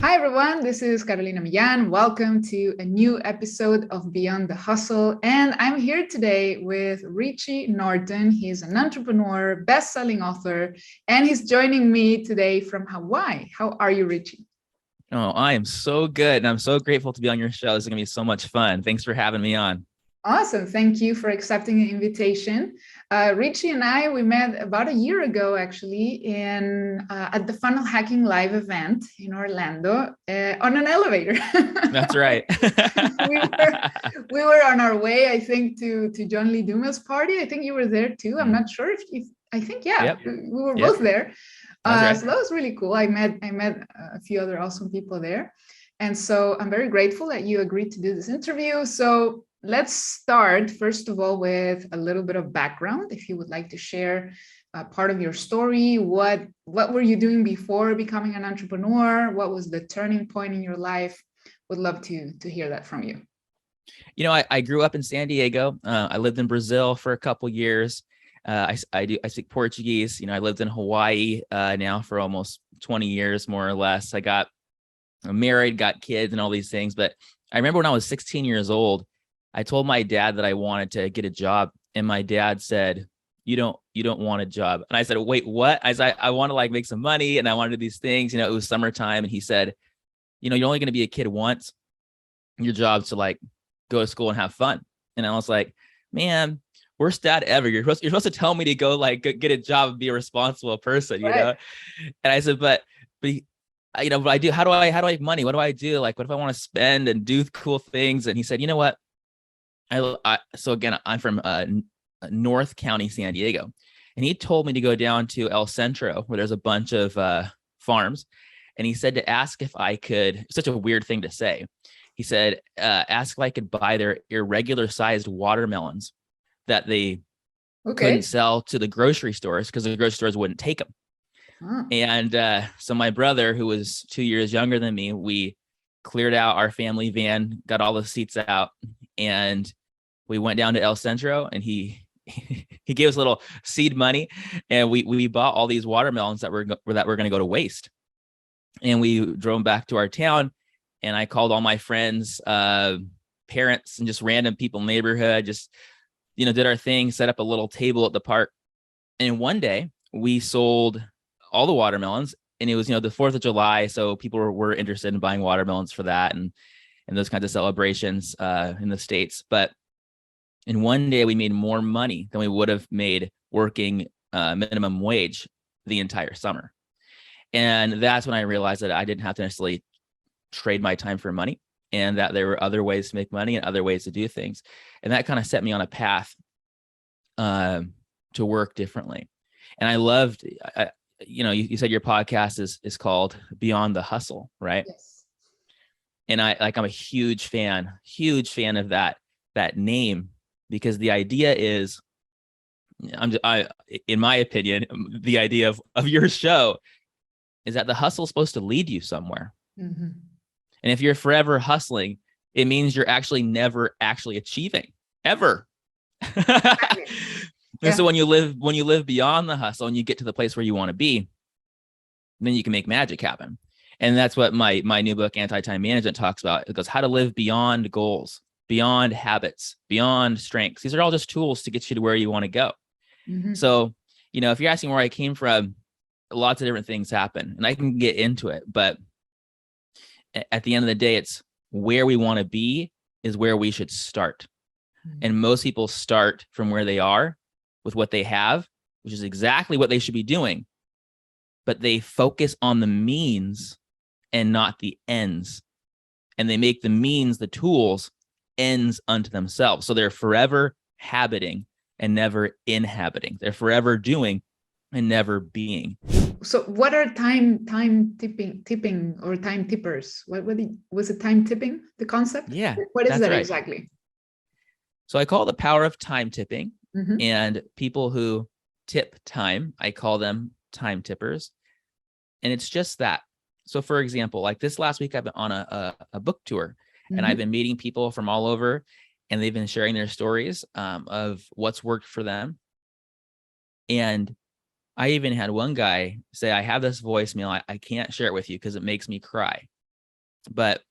Hi, everyone. This is Carolina Millan. Welcome to a new episode of Beyond the Hustle. And I'm here today with Richie Norton. He's an entrepreneur, best-selling author, and he's joining me today from Hawaii. How are you, Richie? Oh, I am so good. And I'm so grateful to be on your show. This is going to be so much fun. Thanks for having me on. Awesome. Thank you for accepting the invitation. Richie and I, we met about a year ago, actually, at the Funnel Hacking Live event in Orlando on an elevator. That's right. we were on our way, I think, to John Lee Dumas' party. I think you were there too. I'm not sure if I think, yeah, yep. we were both there. Right. So that was really cool. I met a few other awesome people there. And so I'm very grateful that you agreed to do this interview. So let's start, first of all, with a little bit of background. If you would like to share part of your story, what were you doing before becoming an entrepreneur? What was the turning point in your life? Would love to hear that from you. You know, I grew up in San Diego. I lived in Brazil for a couple years. I speak Portuguese. You know, I lived in Hawaii now for almost 20 years, more or less. I got married, got kids and all these things. But I remember when I was 16 years old, I told my dad that I wanted to get a job. And my dad said, you don't want a job. And I said, wait, what? I said, I want to like make some money and I want to do these things. You know, it was summertime. And he said, you know, you're only going to be a kid once. Your job's to like go to school and have fun. And I was like, man, worst dad ever. You're supposed to tell me to go like get a job and be a responsible person, you know? And I said, but you know, but how do I have money? What do I do? Like, what if I want to spend and do cool things? And he said, you know what? So again, I'm from North County, San Diego, and he told me to go down to El Centro where there's a bunch of farms. And he said to ask if I could, such a weird thing to say. He said, ask if I could buy their irregular sized watermelons that they couldn't sell to the grocery stores because the grocery stores wouldn't take them. And so my brother, who was 2 years younger than me, we cleared out our family van, got all the seats out, and we went down to El Centro, and he gave us a little seed money, and we bought all these watermelons that were going to go to waste. And we drove back to our town, and I called all my friends, parents, and just random people in the neighborhood, just, you know, did our thing, set up a little table at the park. And one day we sold all the watermelons, and it was, you know, the 4th of July. So people were interested in buying watermelons for that and those kinds of celebrations in the States. But in one day we made more money than we would have made working minimum wage the entire summer. And that's when I realized that I didn't have to necessarily trade my time for money, and that there were other ways to make money and other ways to do things. And that kind of set me on a path to work differently. And I loved, you know, you said your podcast is called Beyond the Hustle, right? Yes. And I'm a huge fan of that name, because the idea is, in my opinion, the idea of your show is that the hustle is supposed to lead you somewhere. Mm-hmm. And if you're forever hustling, it means you're actually never actually achieving ever. And so when you live beyond the hustle and you get to the place where you want to be, then you can make magic happen. And that's what my new book, Anti-Time Management, talks about. It goes how to live beyond goals, beyond habits, beyond strengths. These are all just tools to get you to where you want to go. Mm-hmm. So, you know, if you're asking where I came from, lots of different things happen, and I can get into it. But at the end of the day, it's where we want to be is where we should start. Mm-hmm. And most people start from where they are with what they have, which is exactly what they should be doing. But they focus on the means and not the ends. And they make the means, the tools, ends unto themselves. So they're forever habiting and never inhabiting. They're forever doing and never being. So what are time tipping or time tippers? What was it, time tipping, the concept? Yeah. What is that right. Exactly? So I call it the power of time tipping. Mm-hmm. And people who tip time, I call them time tippers. And it's just that. So for example, like this last week, I've been on a book tour, mm-hmm. and I've been meeting people from all over, and they've been sharing their stories of what's worked for them. And I even had one guy say, I have this voicemail. I can't share it with you because it makes me cry. But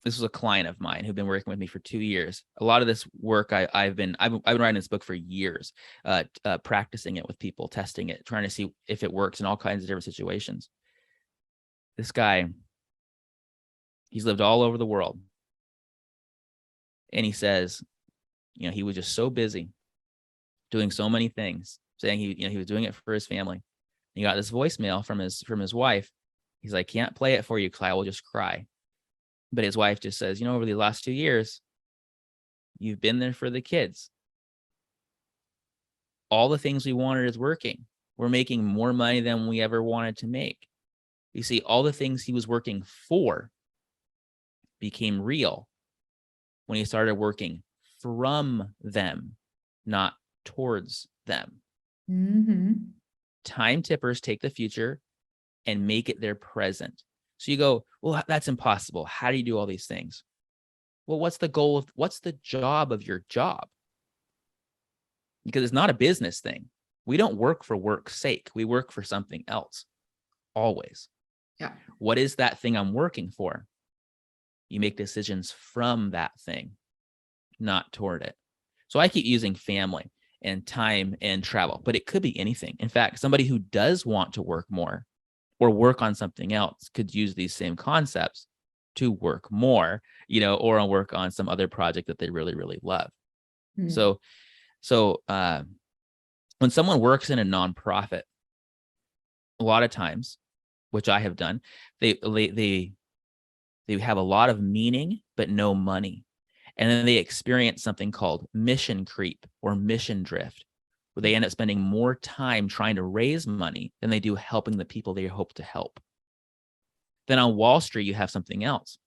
this was a client of mine who'd been working with me for 2 years. A lot of this work I've been writing this book for years, practicing it with people, testing it, trying to see if it works in all kinds of different situations. This guy, he's lived all over the world. And he says, he was just so busy doing so many things, saying he was doing it for his family. He got this voicemail from his wife. He's like, can't play it for you because I will just cry. But his wife just says, over the last 2 years, you've been there for the kids. All the things we wanted is working. We're making more money than we ever wanted to make. You see, all the things he was working for became real when he started working from them, not towards them. Mm-hmm. Time tippers take the future and make it their present. So you go, well, that's impossible. How do you do all these things? Well, what's the job of your job? Because it's not a business thing. We don't work for work's sake. We work for something else, always. Yeah. What is that thing I'm working for? You make decisions from that thing, not toward it. So I keep using family and time and travel, but it could be anything. In fact, somebody who does want to work more or work on something else could use these same concepts to work more, or work on some other project that they really, really love. So when someone works in a nonprofit, a lot of times, which I have done, they have a lot of meaning, but no money. And then they experience something called mission creep or mission drift, where they end up spending more time trying to raise money than they do helping the people they hope to help. Then on Wall Street, you have something else.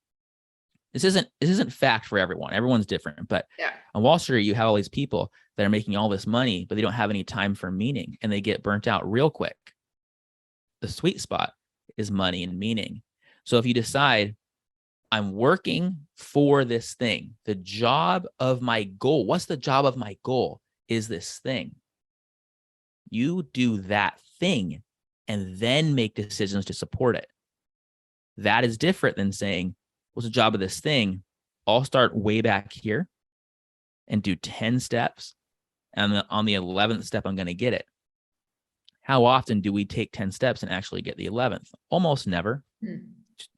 This isn't fact for everyone. Everyone's different. But on Wall Street, you have all these people that are making all this money, but they don't have any time for meaning, and they get burnt out real quick. The sweet spot is money and meaning. So if you decide, I'm working for this thing, the job of my goal, what's the job of my goal is this thing. You do that thing and then make decisions to support it. That is different than saying, what's the job of this thing? I'll start way back here and do 10 steps. And on the 11th step, I'm going to get it. How often do we take 10 steps and actually get the 11th? Almost never.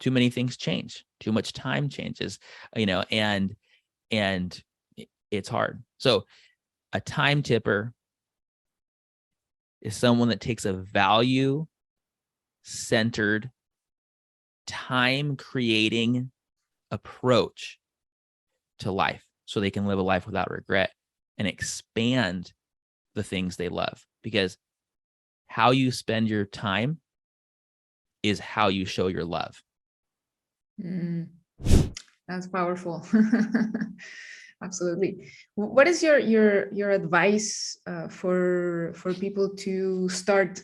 Too many things change. Too much time changes, and it's hard. So a time tipper is someone that takes a value-centered, time-creating approach to life so they can live a life without regret and expand the things they love. Because how you spend your time is how you show your love. That's powerful. Absolutely. What is your advice for people to start,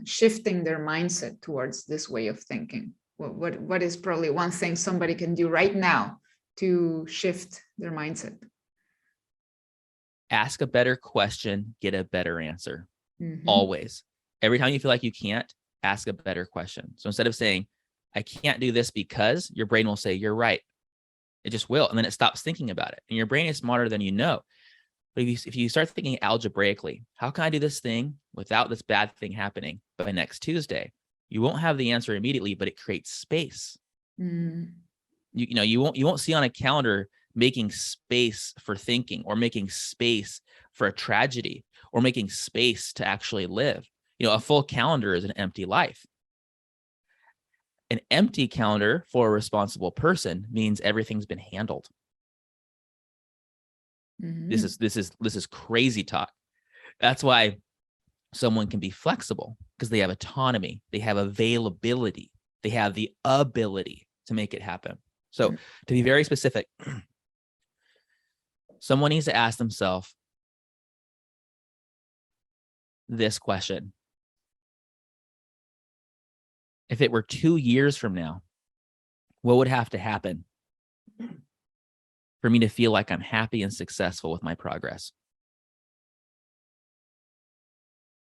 shifting their mindset towards this way of thinking? What is probably one thing somebody can do right now to shift their mindset? Ask a better question, get a better answer. Always. Every time you feel like you can't, ask a better question. So instead of saying, I can't do this because, your brain will say, you're right. It just will. And then it stops thinking about it. And your brain is smarter than you know. But if you start thinking algebraically, how can I do this thing without this bad thing happening by next Tuesday? You won't have the answer immediately, but it creates space. You won't see on a calendar making space for thinking, or making space for a tragedy, or making space to actually live. A full calendar is an empty life. An empty calendar for a responsible person means everything's been handled. This is crazy talk. That's why someone can be flexible, because they have autonomy, they have availability, they have the ability to make it happen. So to be very specific, someone needs to ask themselves this question. If it were 2 years from now, what would have to happen for me to feel like I'm happy and successful with my progress?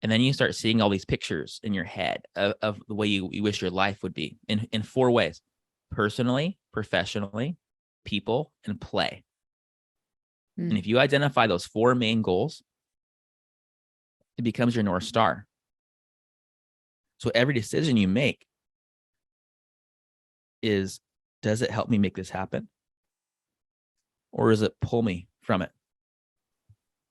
And then you start seeing all these pictures in your head of the way you wish your life would be in 4 ways: personally, professionally, people, and play. And if you identify those 4 main goals, it becomes your North Star. So every decision you make is, does it help me make this happen? Or does it pull me from it?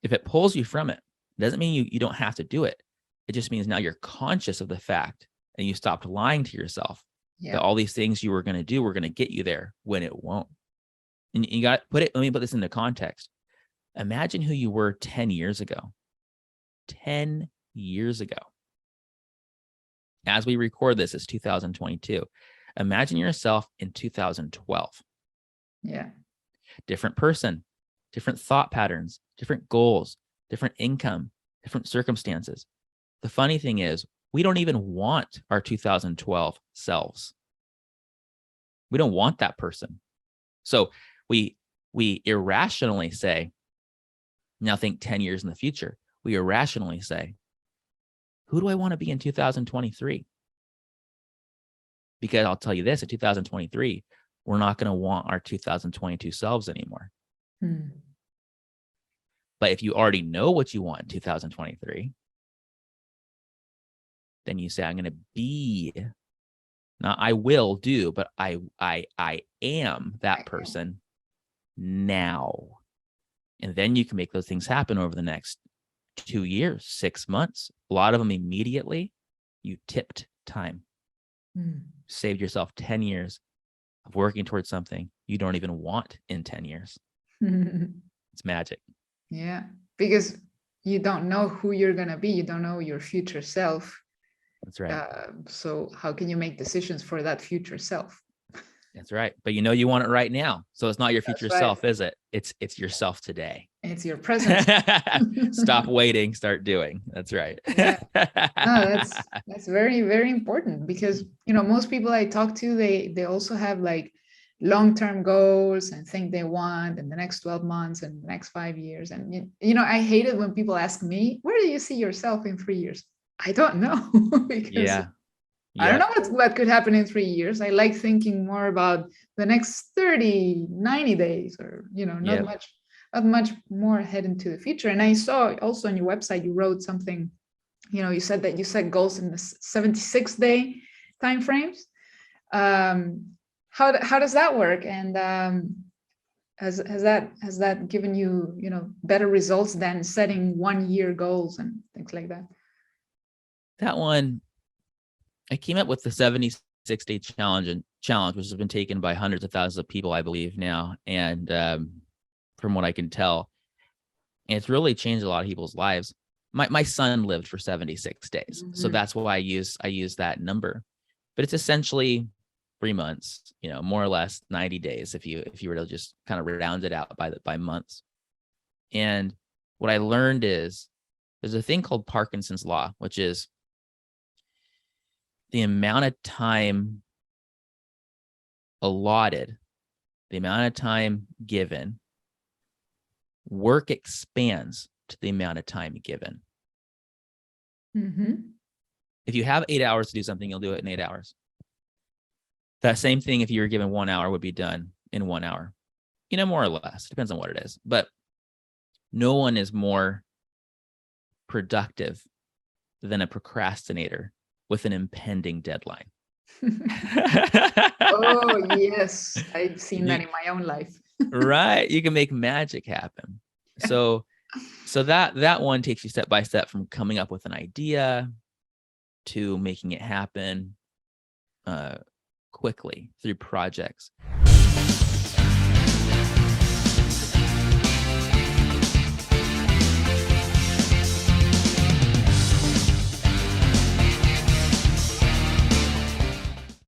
If it pulls you from it, it doesn't mean you don't have to do it. It just means now you're conscious of the fact and you stopped lying to yourself that all these things you were going to do were going to get you there when it won't. And you got to let me put this into context. Imagine who you were 10 years ago. 10 years ago. As we record this, it's 2022. Imagine yourself in 2012. Yeah. Different person, different thought patterns, different goals, different income, different circumstances. The funny thing is, we don't even want our 2012 selves. We don't want that person. So we irrationally say, now think 10 years in the future. We irrationally say, who do I want to be in 2023? Because I'll tell you this, in 2023, we're not going to want our 2022 selves anymore. But if you already know what you want in 2023, then you say, I'm going to be, not I will do, but I am that person now. And then you can make those things happen over the next 2 years, 6 months. A lot of them immediately. You tipped time. Saved yourself 10 years of working towards something you don't even want in 10 years. It's magic. Yeah, because you don't know who you're going to be. You don't know your future self. That's right. So how can you make decisions for that future self? That's right. But you know you want it right now. So it's not your future right. self, is it? It's yourself today. It's your present. Stop waiting, start doing. That's right. Yeah. No, that's very, very important, because most people I talk to, they also have like long-term goals and think they want in the next 12 months and the next 5 years. And I hate it when people ask me, where do you see yourself in 3 years? I don't know. Because I don't know what could happen in 3 years. I like thinking more about the next 30, 90 days, or, not much more ahead into the future. And I saw also on your website, you wrote something, you said that you set goals in the 76-day timeframes. How does that work? And has that given you, better results than setting 1-year goals and things like that? That one, I came up with the 76-day challenge, which has been taken by hundreds of thousands of people, I believe now. And from what I can tell, and it's really changed a lot of people's lives. My son lived for 76 days. So that's why I use that number. But it's essentially 3 months, more or less 90 days if you were to just kind of round it out by months. And what I learned is there's a thing called Parkinson's law, which is the amount of time allotted, the amount of time given, work expands to the amount of time given. If you have 8 hours to do something, you'll do it in 8 hours. That same thing, if you were given 1 hour, would be done in 1 hour, more or less. Depends on what it is. But no one is more productive than a procrastinator with an impending deadline. Oh, yes. I've seen that in my own life. Right. You can make magic happen. So that one takes you step by step from coming up with an idea to making it happen quickly through projects.